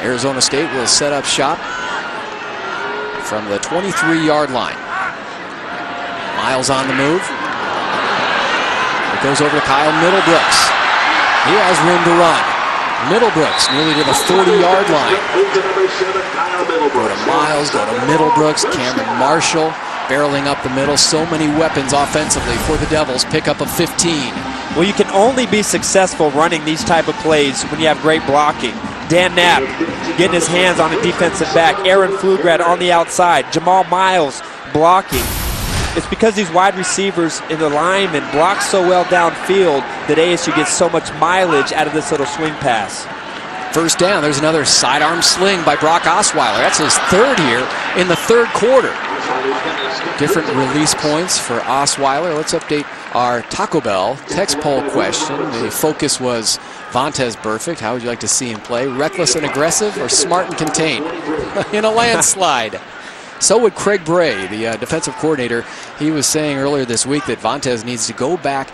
Arizona State will set up shop from the 23-yard line. Miles on the move. It goes over to Kyle Middlebrooks. He has room to run. Middlebrooks nearly to the 40-yard line. Go to Miles, go to Middlebrooks, Cameron Marshall barreling up the middle. So many weapons offensively for the Devils. Pick up a 15. Well, you can only be successful running these type of plays when you have great blocking. Dan Knapp getting his hands on a defensive back. Aaron Pflugrad on the outside. Jamal Miles blocking. It's because these wide receivers in the linemen block so well downfield that ASU gets so much mileage out of this little swing pass. First down. There's another sidearm sling by Brock Osweiler. That's his third here in the third quarter. Different release points for Osweiler. Let's update our Taco Bell text poll question. The focus was Vontaze Burfict. How would you like to see him play? Reckless and aggressive or smart and contained? In a landslide. So would Craig Bray, the defensive coordinator. He was saying earlier this week that Vontaze needs to go back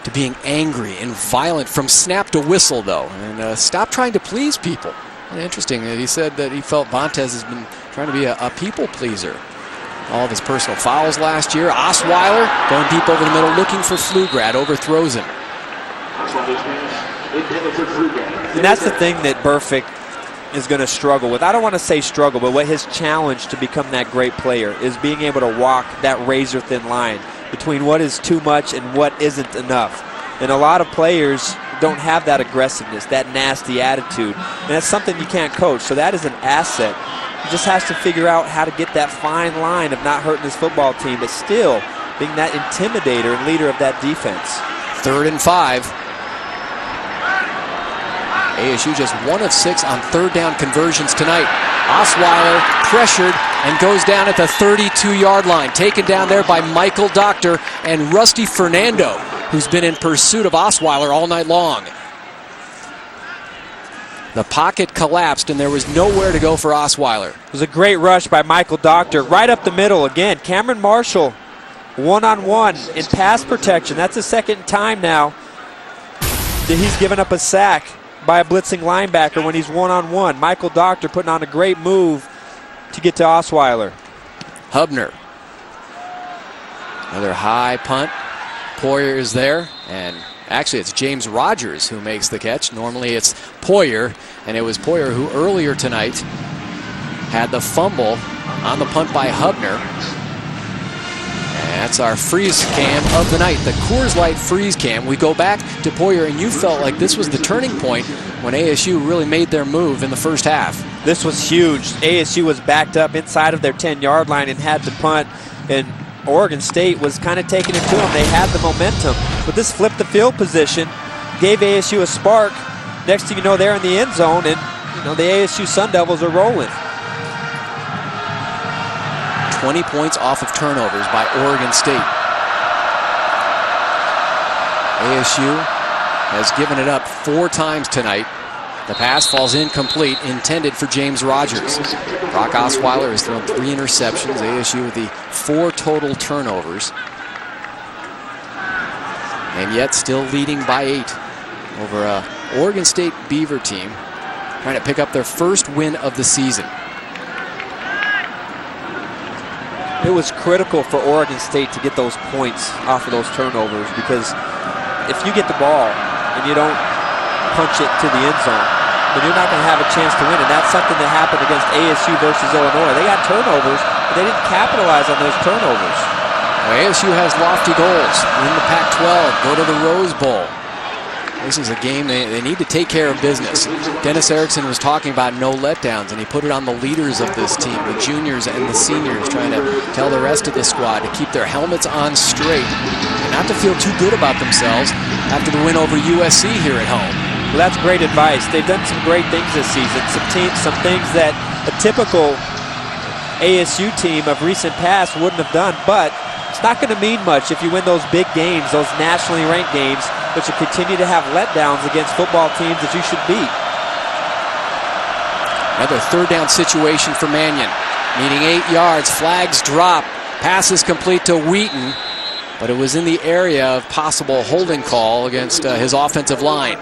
to being angry and violent from snap to whistle, though, and stop trying to please people. And interesting that he said that he felt Vontaze has been trying to be a people pleaser. All of his personal fouls last year. Osweiler going deep over the middle, looking for Pflugrad, overthrows him. And that's the thing that Burfict is going to struggle with. I don't want to say struggle, but what his challenge to become that great player is being able to walk that razor-thin line between what is too much and what isn't enough. And a lot of players don't have that aggressiveness, that nasty attitude. And that's something you can't coach. So that is an asset. He just has to figure out how to get that fine line of not hurting his football team, but still being that intimidator and leader of that defense. 3rd and 5. ASU just 1 of 6 on third down conversions tonight. Osweiler pressured and goes down at the 32-yard line. Taken down there by Michael Doctor and Rusty Fernando, who's been in pursuit of Osweiler all night long. The pocket collapsed, and there was nowhere to go for Osweiler. It was a great rush by Michael Doctor, right up the middle again. Cameron Marshall, one-on-one in pass protection. That's the second time now that he's given up a sack by a blitzing linebacker when he's one-on-one. Michael Doctor putting on a great move to get to Osweiler. Hubner. Another high punt. Poyer is there, and actually it's James Rogers who makes the catch. Normally it's Poyer, and it was Poyer who earlier tonight had the fumble on the punt by Hubner. And that's our freeze cam of the night, the Coors Light freeze cam. We go back to Poyer, and you felt like this was the turning point when ASU really made their move in the first half. This was huge. ASU was backed up inside of their 10-yard line and had to punt, and Oregon State was kind of taking it to them. They had the momentum, but this flipped the field position, gave ASU a spark. Next thing you know, they're in the end zone, and the ASU Sun Devils are rolling. 20 points off of turnovers by Oregon State. ASU has given it up 4 times tonight. The pass falls incomplete, intended for James Rogers. Brock Osweiler has thrown 3 interceptions. ASU with the 4 total turnovers. And yet still leading by 8 over a Oregon State Beaver team, trying to pick up their first win of the season. It was critical for Oregon State to get those points off of those turnovers, because if you get the ball and you don't punch it to the end zone, then you're not going to have a chance to win. And that's something that happened against ASU versus Illinois. They got turnovers, but they didn't capitalize on those turnovers. Well, ASU has lofty goals. Win the Pac-12, go to the Rose Bowl. This is a game they need to take care of business. Dennis Erickson was talking about no letdowns, and he put it on the leaders of this team, the juniors and the seniors, trying to tell the rest of the squad to keep their helmets on straight and not to feel too good about themselves after the win over USC here at home. Well, that's great advice. They've done some great things this season, some things that a typical ASU team of recent past wouldn't have done, but it's not going to mean much if you win those big games, those nationally ranked games, but you continue to have letdowns against football teams that you should beat. Another 3rd down situation for Mannion. Needing 8 yards, flags drop, pass is complete to Wheaton, but it was in the area of possible holding call against his offensive line.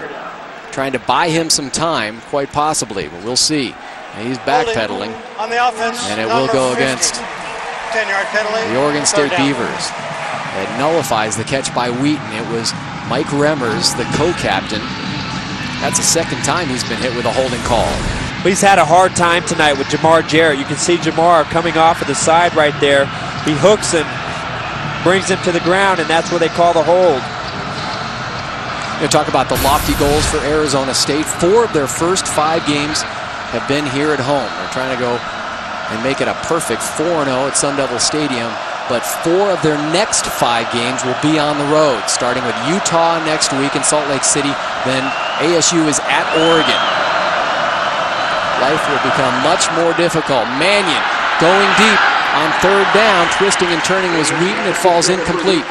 trying to buy him some time, quite possibly, but we'll see. And he's backpedaling, on the offense, and it will go 50. against 10-yard penalty. the Oregon State Beavers. It nullifies the catch by Wheaton. It was Mike Remmers, the co-captain. That's the second time he's been hit with a holding call. He's had a hard time tonight with Jamar Jarrett. You can see Jamar coming off of the side right there. He hooks him, brings him to the ground, and that's where they call the hold. You talk about the lofty goals for Arizona State. 4 of their first 5 games have been here at home. They're trying to go and make it a perfect 4-0 at Sun Devil Stadium. But 4 of their next 5 games will be on the road, starting with Utah next week in Salt Lake City. Then ASU is at Oregon. Life will become much more difficult. Mannion going deep on 3rd down. Twisting and turning was Wheaton. It falls incomplete.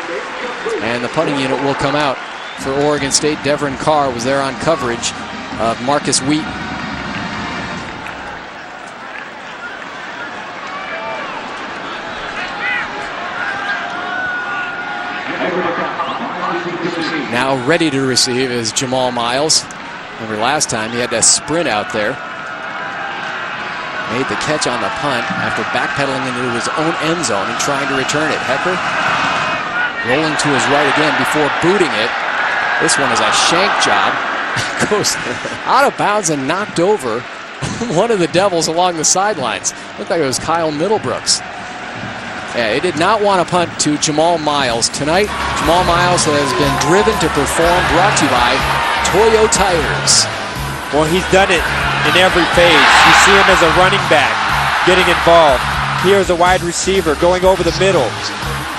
And the punting unit will come out for Oregon State. Devin Carr was there on coverage of Marcus Wheaton. Now ready to receive is Jamal Miles. Remember last time he had to sprint out there. Made the catch on the punt after backpedaling into his own end zone and trying to return it. Hecker rolling to his right again before booting it. This one is a shank job. Goes out of bounds and knocked over one of the Devils along the sidelines. Looked like it was Kyle Middlebrooks. Yeah, he did not want to punt to Jamal Miles. Tonight, Jamal Miles has been driven to perform, brought to you by Toyo Tires. Well, he's done it in every phase. You see him as a running back, getting involved. Here's a wide receiver going over the middle,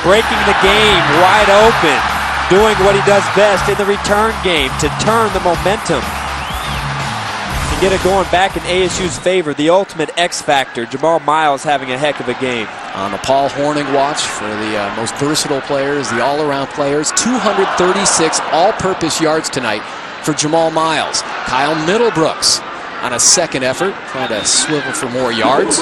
breaking the game wide open, doing what he does best in the return game to turn the momentum and get it going back in ASU's favor. The ultimate X factor, Jamal Miles having a heck of a game. On the Paul Horning watch for the most versatile players, the all-around players, 236 all-purpose yards tonight for Jamal Miles. Kyle Middlebrooks on a second effort, trying to swivel for more yards.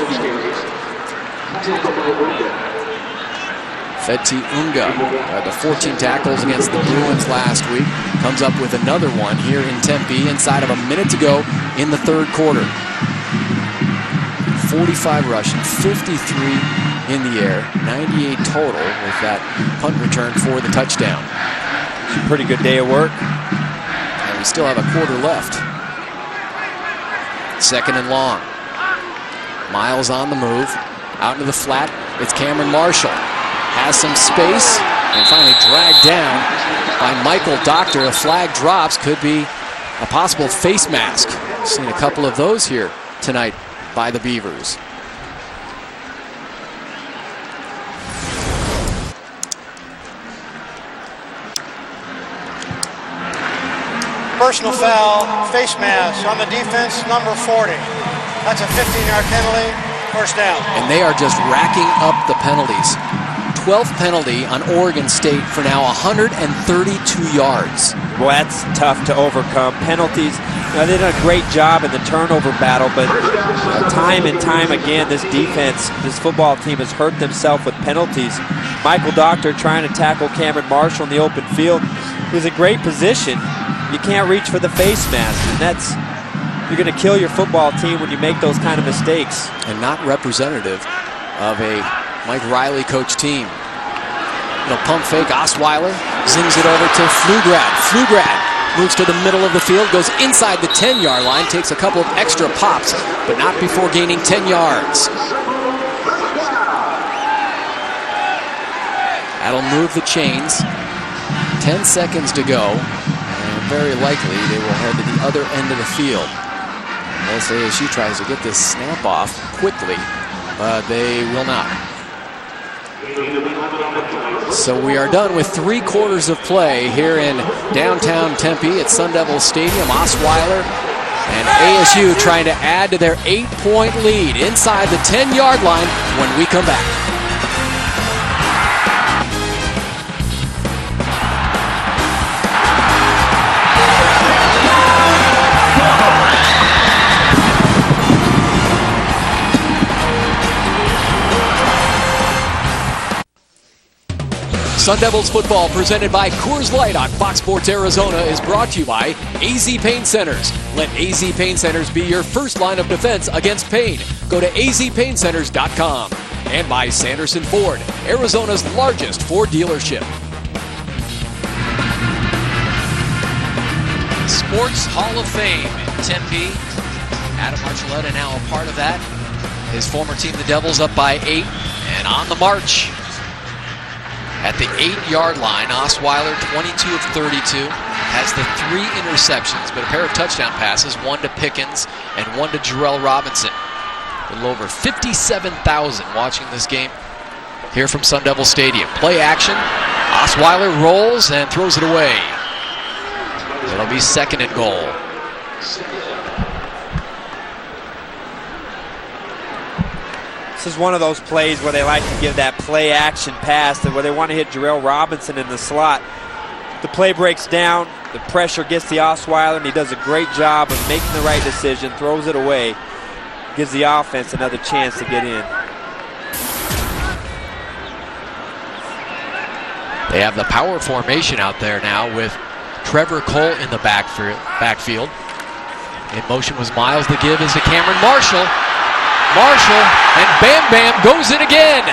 Feti Unga had the 14 tackles against the Bruins last week. Comes up with another one here in Tempe inside of a minute to go in the 3rd quarter. 45 rushing, 53 in the air, 98 total with that punt return for the touchdown. It's a pretty good day of work. And we still have a quarter left. 2nd and long. Miles on the move, out into the flat. It's Cameron Marshall. Has some space and finally dragged down by Michael Doctor. A flag drops, could be a possible face mask. Seen a couple of those here tonight by the Beavers. Personal foul, face mask on the defense, number 40. That's a 15-yard penalty, 1st down. And they are just racking up the penalties. 12th penalty on Oregon State for now 132 yards. Well, that's tough to overcome. Penalties, they've done a great job in the turnover battle, but time and time again, this defense, this football team has hurt themselves with penalties. Michael Doctor trying to tackle Cameron Marshall in the open field. He was in great position. You can't reach for the face mask, and you're going to kill your football team when you make those kind of mistakes. And not representative of a Mike Riley coach team. Pump fake, Osweiler zings it over to Pflugrad. Pflugrad moves to the middle of the field, goes inside the 10-yard line, takes a couple of extra pops, but not before gaining 10 yards. That'll move the chains. 10 seconds to go, and very likely they will head to the other end of the field. As ASU tries to get this snap off quickly, but they will not. So we are done with 3 quarters of play here in downtown Tempe at Sun Devil Stadium. Osweiler and ASU trying to add to their 8-point lead inside the 10-yard line when we come back. Sun Devils football presented by Coors Light on Fox Sports Arizona is brought to you by AZ Pain Centers. Let AZ Pain Centers be your first line of defense against pain. Go to azpaincenters.com. And by Sanderson Ford, Arizona's largest Ford dealership. Sports Hall of Fame in Tempe. Adam Archuleta now a part of that. His former team, the Devils, up by 8 and on the march. At the 8-yard line, Osweiler, 22 of 32, has the 3 interceptions, but a pair of touchdown passes, one to Pickens and one to Jarrell Robinson. A little over 57,000 watching this game here from Sun Devil Stadium. Play action, Osweiler rolls and throws it away. It'll be 2nd and goal. This is one of those plays where they like to give that play action pass, and where they want to hit Jarrell Robinson in the slot. The play breaks down, the pressure gets the Osweiler, and he does a great job of making the right decision, throws it away, gives the offense another chance to get in. They have the power formation out there now with Trevor Cole in the backfield. In motion was Miles. The give is to Cameron Marshall. Marshall, and Bam Bam goes in again.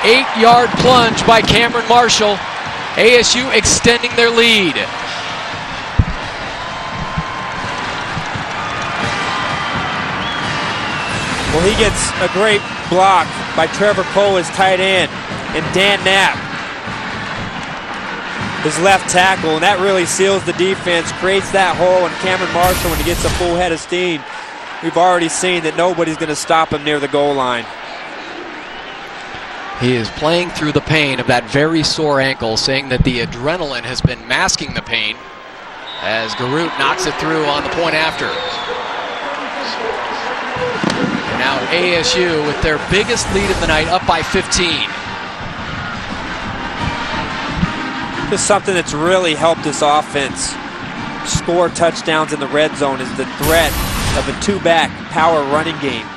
8-yard plunge by Cameron Marshall. ASU extending their lead. Well, he gets a great block by Trevor Cole, his tight end, and Dan Knapp, his left tackle, and that really seals the defense, creates that hole, and Cameron Marshall, when he gets a full head of steam, we've already seen that nobody's going to stop him near the goal line. He is playing through the pain of that very sore ankle, saying that the adrenaline has been masking the pain as Garut knocks it through on the point after. And now ASU with their biggest lead of the night, up by 15. Just something that's really helped this offense score touchdowns in the red zone is the threat of a 2-back power running game.